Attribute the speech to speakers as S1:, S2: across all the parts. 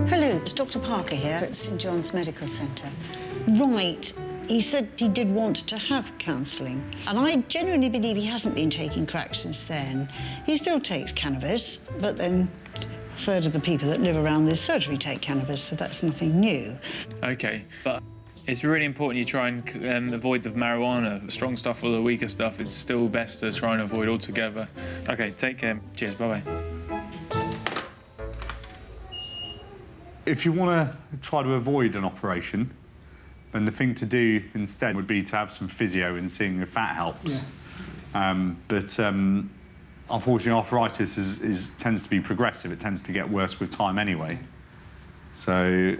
S1: Hello, it's Dr. Parker here at St John's Medical Centre. Right, he said he did want to have counselling, and I genuinely believe he hasn't been taking crack since then. He still takes cannabis, but then a third of the people that live around this surgery take cannabis, so that's nothing new.
S2: OK, but it's really important you try and avoid the marijuana. The strong stuff or the weaker stuff, it's still best to try and avoid altogether. OK, take care. Cheers, bye-bye.
S3: If you want to try to avoid an operation, then the thing to do instead would be to have some physio and seeing if that helps. Yeah. But unfortunately, arthritis tends to be progressive. It tends to get worse with time anyway. So,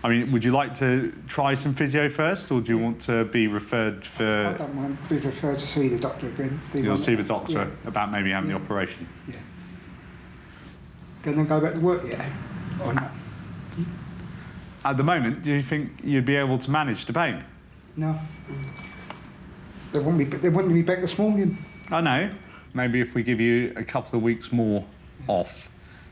S3: I mean, would you like to try some physio first, or do you want to be referred for...
S4: I don't mind being referred to see the doctor again.
S3: You'll see the doctor about maybe having the operation?
S4: Yeah. Can they go back to work yet, or not?
S3: At the moment, do you think you'd be able to manage the pain?
S4: No. They wanted me back this morning.
S3: I know. Maybe if we give you a couple of weeks more off,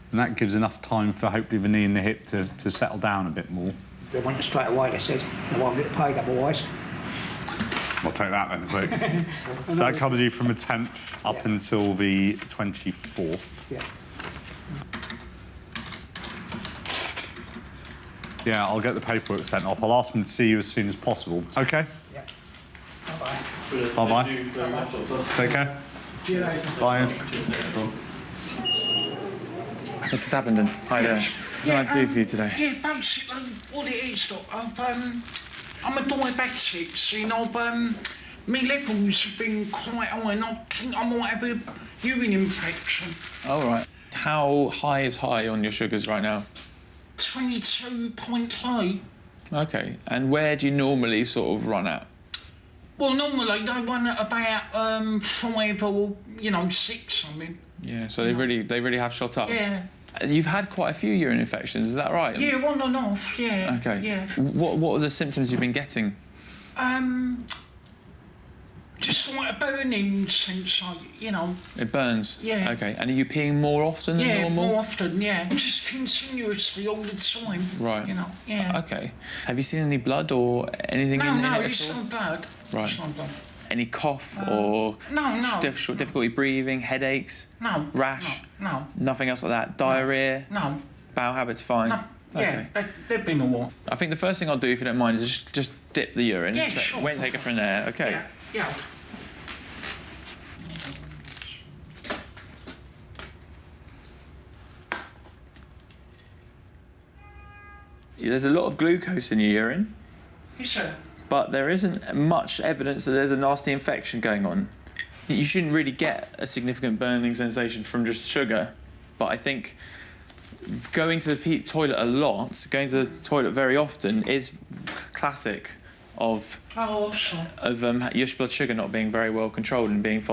S3: and that gives enough time for hopefully the knee and the hip to settle down a bit more.
S4: They want it straight away, they said. They won't get paid otherwise.
S3: I'll take that then, quick. So that covers you from the 10th up until the 24th.
S4: Yeah.
S3: Yeah, I'll get the paperwork sent off. I'll ask them to see you as soon as possible. OK?
S4: Yeah. Bye-bye.
S3: Bye-bye. Take care.
S4: See you later.
S3: Bye.
S2: Mr. Tappenden, hi there. What can I do for you today?
S5: Yeah, basically, what it is, Doc, I'm a diabetic, and my levels have been quite high, and I think I might have a urine infection.
S2: All right. How high is high on your sugars right now?
S5: 22.3.
S2: OK. And where do you normally sort of run at?
S5: Well, normally they run at about 5 or 6 something.
S2: Yeah, so they really have shot up.
S5: Yeah.
S2: You've had quite a few urine infections, is that right?
S5: Yeah, on and off. Yeah.
S2: OK.
S5: Yeah.
S2: What are the symptoms you've been getting?
S5: Just like a burning sense,
S2: It burns?
S5: Yeah.
S2: OK. And are you peeing more often than normal?
S5: Yeah, more often, yeah. Just continuously all the time.
S2: Right.
S5: Yeah.
S2: OK. Have you seen any blood or anything in it
S5: No,
S2: at
S5: it's
S2: all?
S5: not blood.
S2: Right.
S5: It's not blood.
S2: Any cough or
S5: No.
S2: difficulty breathing, headaches?
S5: No.
S2: Rash?
S5: No.
S2: Nothing else like that? Diarrhoea?
S5: No.
S2: Bowel habits fine?
S5: No. Yeah,
S2: Okay.
S5: they've been all right.
S2: I think the first thing I'll do, if you don't mind, is just dip the urine.
S5: Yeah, sure.
S2: Wait and take it from there, OK?
S5: Yeah.
S2: There's a lot of glucose in your urine,
S5: Yes, sir.
S2: but there isn't much evidence that there's a nasty infection going on. You shouldn't really get a significant burning sensation from just sugar, but I think going to the toilet a lot, going to the toilet very often, is classic of your blood sugar not being very well controlled and being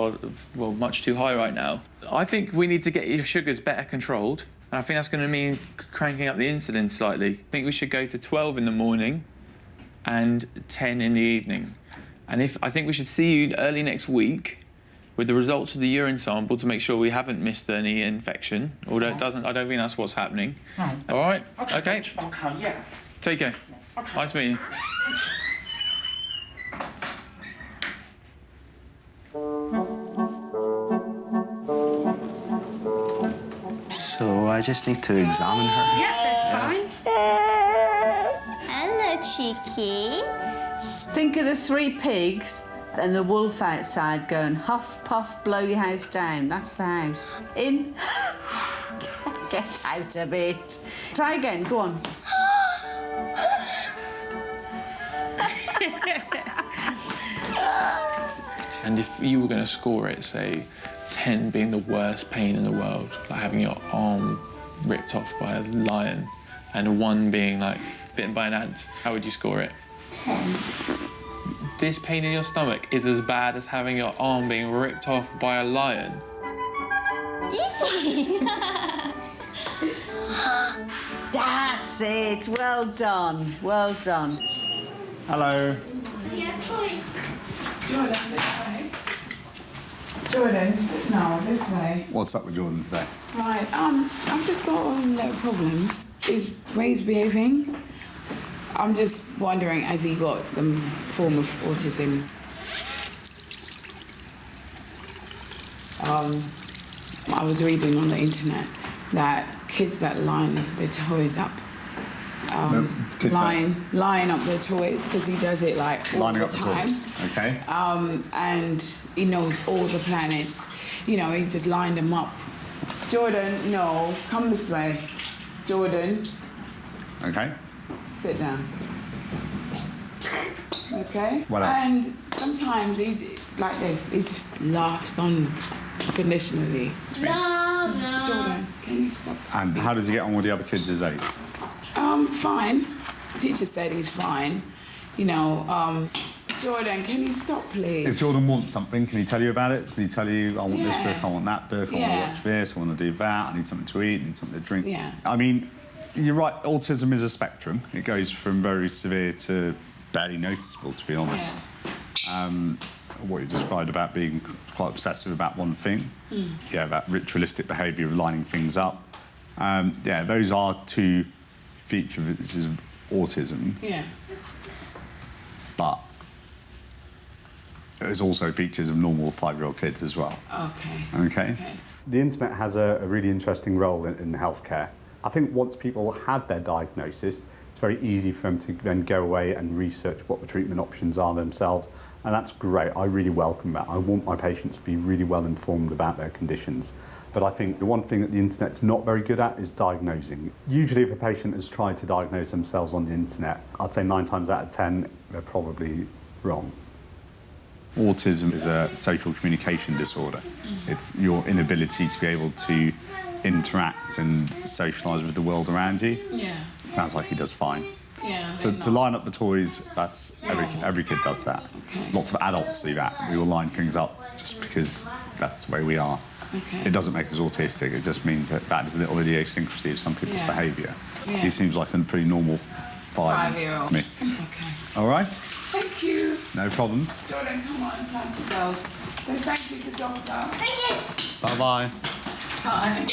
S2: much too high right now. I think we need to get your sugars better controlled, and I think that's going to mean cranking up the insulin slightly. I think we should go to 12 in the morning and 10 in the evening. And I think we should see you early next week with the results of the urine sample to make sure we haven't missed any infection. Although it doesn't, I don't think that's what's happening.
S5: No.
S2: All right?
S5: Okay.
S2: Okay.
S5: Okay, yeah.
S2: Take care.
S5: Okay.
S2: Nice meeting you.
S6: So I just need to examine her?
S7: Yeah, that's fine. Hello, cheeky.
S1: Think of the 3 pigs and the wolf outside going, huff, puff, blow your house down. That's the house. In. Get out of it. Try again, go on.
S2: And if you were going to score it, say, 10 being the worst pain in the world, like having your arm ripped off by a lion, and 1 being like bitten by an ant, how would you score it?
S7: 10.
S2: This pain in your stomach is as bad as having your arm being ripped off by a lion.
S7: Easy.
S1: That's it. Well done. Well done.
S3: Hello.
S8: Jordan, this way. Jordan, no, this way.
S3: What's up with Jordan today?
S8: Right, I've just got a little problem. Is Ray's behaving? I'm just wondering, has he got some form of autism? I was reading on the internet that kids that line their toys up, line up their toys, because he does it like all
S3: Lining
S8: the
S3: up the
S8: time.
S3: toys. Okay.
S8: And he knows all the planets. You know, he just lined them up. Jordan, no, come this way. Jordan,
S3: Okay.
S8: sit down. Okay?
S3: What else?
S8: And sometimes he's like this, he just laughs unconditionally. Jordan, can you stop?
S3: And how does he get on with the other kids his age?
S8: Fine. Teacher said he's fine. You know, Jordan, can you stop, please?
S3: If Jordan wants something, can he tell you about it? Can he tell you, I want this
S8: Yeah.
S3: book, I want that book, I want to
S8: Yeah.
S3: watch this, I want to do that, I need something to eat, I need something to drink?
S8: Yeah.
S3: I mean, you're right, autism is a spectrum. It goes from very severe to barely noticeable, to be honest. What you described about being quite obsessive about one thing, yeah, that ritualistic behaviour of lining things up. Yeah, those are two features of autism,
S8: Yeah.
S3: but there's also features of normal 5-year-old kids as well.
S8: Okay.
S3: Okay.
S9: The internet has a really interesting role in healthcare. I think once people have their diagnosis, it's very easy for them to then go away and research what the treatment options are themselves, and that's great. I really welcome that. I want my patients to be really well informed about their conditions. But I think the one thing that the internet's not very good at is diagnosing. Usually if a patient has tried to diagnose themselves on the internet, I'd say 9 times out of 10, they're probably wrong.
S3: Autism is a social communication disorder. It's your inability to be able to interact and socialise with the world around you.
S8: Yeah.
S3: It sounds like he does fine.
S8: Yeah.
S3: To line up the toys, that's every kid does that.
S8: Okay.
S3: Lots of adults do that. We all line things up just because that's the way we are.
S8: Okay.
S3: It doesn't make us autistic. It just means that is a little idiosyncrasy of some people's
S8: Yeah.
S3: behaviour.
S8: Yeah.
S3: He seems like a pretty normal
S8: 5-year-old.
S3: to me.
S8: Okay.
S3: All right.
S8: Thank you.
S3: No problem.
S8: Jordan, come on, time to go. Say thank you to doctor.
S3: Bye bye.
S8: Bye.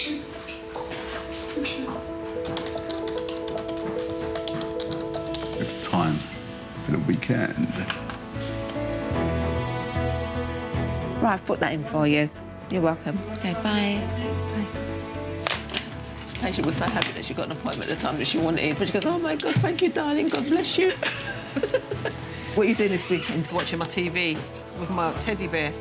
S3: It's time for the weekend.
S10: Right, I've put that in for you. You're welcome. Okay, bye. Bye.
S11: The patient was so happy that she got an appointment at the time that she wanted, but she goes, oh my God, thank you, darling, God bless you.
S10: What are you doing this weekend?
S11: Watching my TV with my teddy bear.